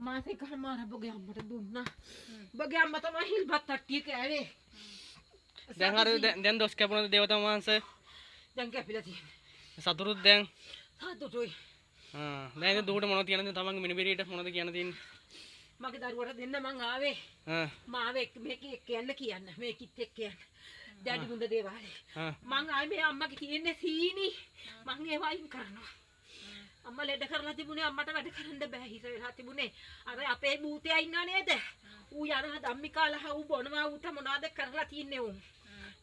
මාසේ කමාර බොගේ අම්මට දුන්නා. බොගේ අම්මා තමයි හිල්පත් තට්ටිය කෑවේ. දැන් හරි දැන් දොස් කැපුණාද දේවතා වහන්සේ? දැන් කැපිලා තියෙන්නේ. සතුටුත් දැන්. සතුටුයි. දැන් ඉතින් දුවට මොනවද කියන්නද තමන්ගේ මිනිබිරියට මොනවද කියන්න තියෙන්නේ? මගේ දරුවට දෙන්න මං ආවේ. මාව මේක කියන්න මේකිත් එක්ක කියන්න. දැඩි මුඳ දේවාලේ. මං ආවේ මේ අම්මගේ තියෙන්නේ සීනි. මං ඒව අයින් කරනවා. අම්මා ලෙඩ කරලා තිබුණේ අම්මට වැඩ කරන්න බෑ හිර වෙලා තිබුණේ. අර අපේ භූතයා ඉන්නා නේද? ඌ යනවා ධම්මිකාලා ඌ බොනවා ඌට මොනවද කරලා තියන්නේ ඌ.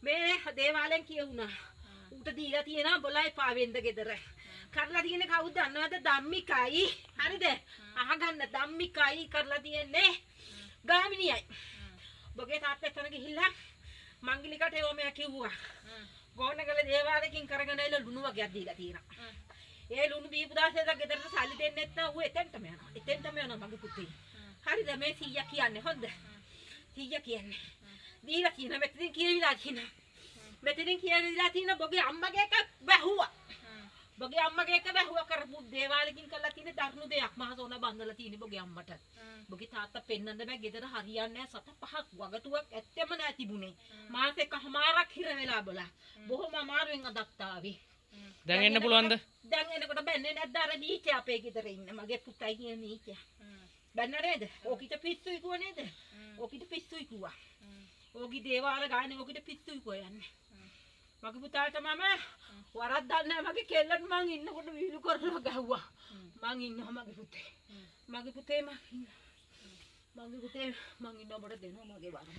මේ දේවාලෙන් කියුණා. ඌට දීලා තියෙනවා බොලයි පාවෙන්ද ගෙදර. කරලා තියෙන්නේ කවුද දන්නවද? ධම්මිකයි. හරිද? අහගන්න ධම්මිකයි කරලා තියෙන්නේ ගාමිනියයි. බොගේ තාත්තා එතන ගිහිල්ලා මංගලිකට එවම කිව්වා. ගෝණගල දේවාලෙකින් කරගෙන එළ ලුණු වගේක් දීලා තියෙනවා. ඒ ලුණු බීපු දාසේ ගෙදරට සල්ලි දෙන්නේ නැත්නම් ඌ එතෙන්ටම යනවා. එතෙන්ටම යනවා මගේ පුතේ. හරිද? මේ 100 කියන්නේ හොඳ. 100 කියන්නේ. දීලා කියන මෙතනින් කියවිලා කියන. මෙතනින් කියවිලා තියෙන බොගේ අම්මගේ එක වැහුවා. බොගේ අම්මගේ එක වැහුවා කරපු දේවාලකින් කරලා තියෙන දරුණු දෙයක් මහසෝන බඳලා තියෙන බොගේ අම්මට. බොගේ තාත්තා පෙන්නන්න බෑ ගෙදර හරියන්නේ නැහැ සත පහක් වගතුවක් ඇත්තෙම නැහැ තිබුණේ. මාසෙකමාරක් හිර වෙලා බලා. බොහොම අමාරුවෙන් අදත් ආවේ. දැන් එන්න පුළුවන්ද? දැන් එනකොට බැන්නේ නැද්ද අර නීචය අපේ ගෙදර ඉන්න මගේ පුතයි කියන නීචය. බැන්න නේද? ඕකිට පිස්සුයි කිව්ව නේද? ඕකිට පිස්සුයි කිව්වා. ඕකි දේවාල ගානේ ඕකිට පිස්සුයි කිව්ව යන්නේ. මගේ පුතාට මම වරද්දක් නැහැ මගේ කෙල්ලට මං ඉන්නකොට වීලු කරලා ගැහුවා. මං ඉන්නවා මගේ පුතේ. මගේ පුතේ මගේ පුතේ මං ඉන්න ඔබට දෙනවා මගේ වරම.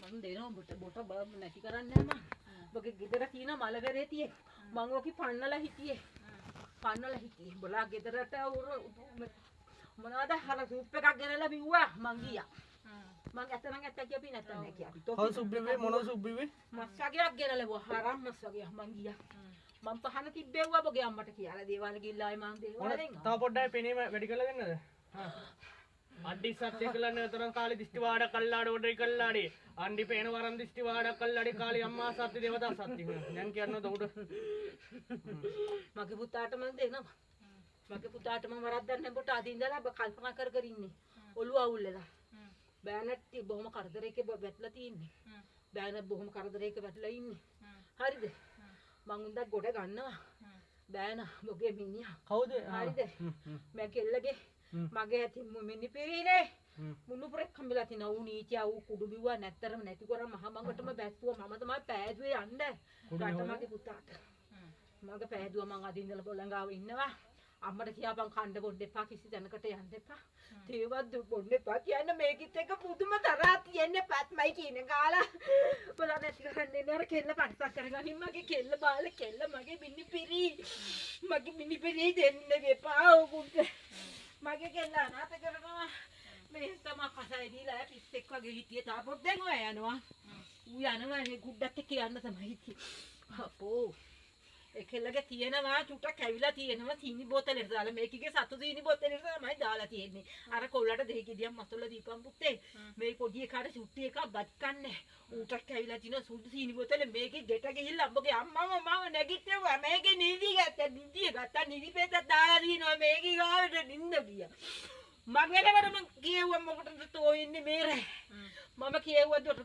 මං දෙනවා ඔබට බොට බබ නැති කරන්නේ නැහැ මං. ඔබගේ ගෙදර තියෙන මලවැරේ තියේ. මං ඔකි පන්නලා හිටියේ. බොලා ගෙදරට මොනවද හර සූප් එකක් ගෙනලා බිව්වා මං ගියා. මං ඇත්තනම් ඇත්ත කියපි නැත්නම් නෑ කියපි. කවුද සුබ්බිවේ මොනවද සුබ්බිවේ? මස් වගේක් ගෙනලුවා හරම් මස් වගේ මං ගියා. මං පහන තිබ්බෙව්වා බොගේ අම්මට කියලා දේවාල ගිහිල්ලා ආයි මං දේවාලෙන්. තව පොඩ්ඩක් පෙනීම වැඩි කරලා දෙන්නද? අඩි සත්‍ය කළා නතරම් කාලේ දිස්ති වාඩ කල්ලාඩ ඔඩේ කල්ලාඩේ අන්ඩි පේන වරන් දිස්ති වාඩ කල්ලාඩේ කාලේ අම්මා සත්‍ය දේවතා සත්‍ය දැන් කියන්නද උඩ මගේ පුතාට මම දෙනවා මගේ පුතාට මම වරද්දක් නැඹුට අදින්දලා කල්පනා කර කර ඉන්නේ ඔළුව අවුල් වෙලා බෑනට් බොහොම කරදරයක වැටලා තින්නේ බෑනට් බොහොම කරදරයක වැටලා ඉන්නේ හරිද මං උන්දා ගොඩ ගන්නවා බෑන මොගේ මිනිහා කවුද හරිද මම කෙල්ලගේ මගේ ඇති මිනි පිරිනේ මුණු පෙරක් කම්බලා තිනා ඌ නීචා ඌ කුඩු බිව්වා නැත්තරම නැති කරා මහ මංගටම බැස්සුවා මම තමයි පෑදුවේ යන්න රට මගේ පුතාට මගේ පෑදුවා මං අදින්දලා බොලංගාව ඉන්නවා අම්මට කියාපන් කණ්ඩ බොන්න එපා කිසි තැනකට යන්න එපා තේවත් බොන්න එපා කියන්න මේකිට එක පුදුම තරහා තියෙන්න පැත්මයි කියන කාලා බලන්න නැති කරන්නේ නේද කෙල්ල පස්සක් කරගනින් මගේ කෙල්ල බාල කෙල්ල මගේ මිනි පිරි දෙන්න එපා උගුන්ට මගේ කෙල්ල අනාථ කරනවා මේ තමයි කසයි දීලා පිස්සෙක් වගේ හිටියේ තාපොත් දැන් ඔය යනවා ඌ යනවා මේ ගුඩත් එක්ක යන්න තමයි හිටියේ අපෝ ඒ කෙල්ලගේ තියෙනවා චුට්ටක් ඇවිලා තියෙනවා සීනි බෝතලෙට දාලා මේකගේ සතු සීනි බෝතලෙට තමයි දාලා තියෙන්නේ අර කොල්ලට දෙහි කිදියක් මතොල්ල දීපන් පුත්තේ මේ පොඩි එකාට චුට්ටි එකක් බත් කන්නේ ඌටක් ඇවිලා තියෙන සුදු සීනි බෝතලේ මේකේ ගෙට ගිහිල්ලා අම්බගේ අම්මම මාව නැගිට්ටුවා මේකේ නිදි ගත්තා නිදි පෙතක් දාලා දිනවා මේකේ ගාවට නිින්ද ගියා මම එනකොට මම කියෙව්වා මොකටද තෝ ඉන්නේ මේර මම කියෙව්වා දොට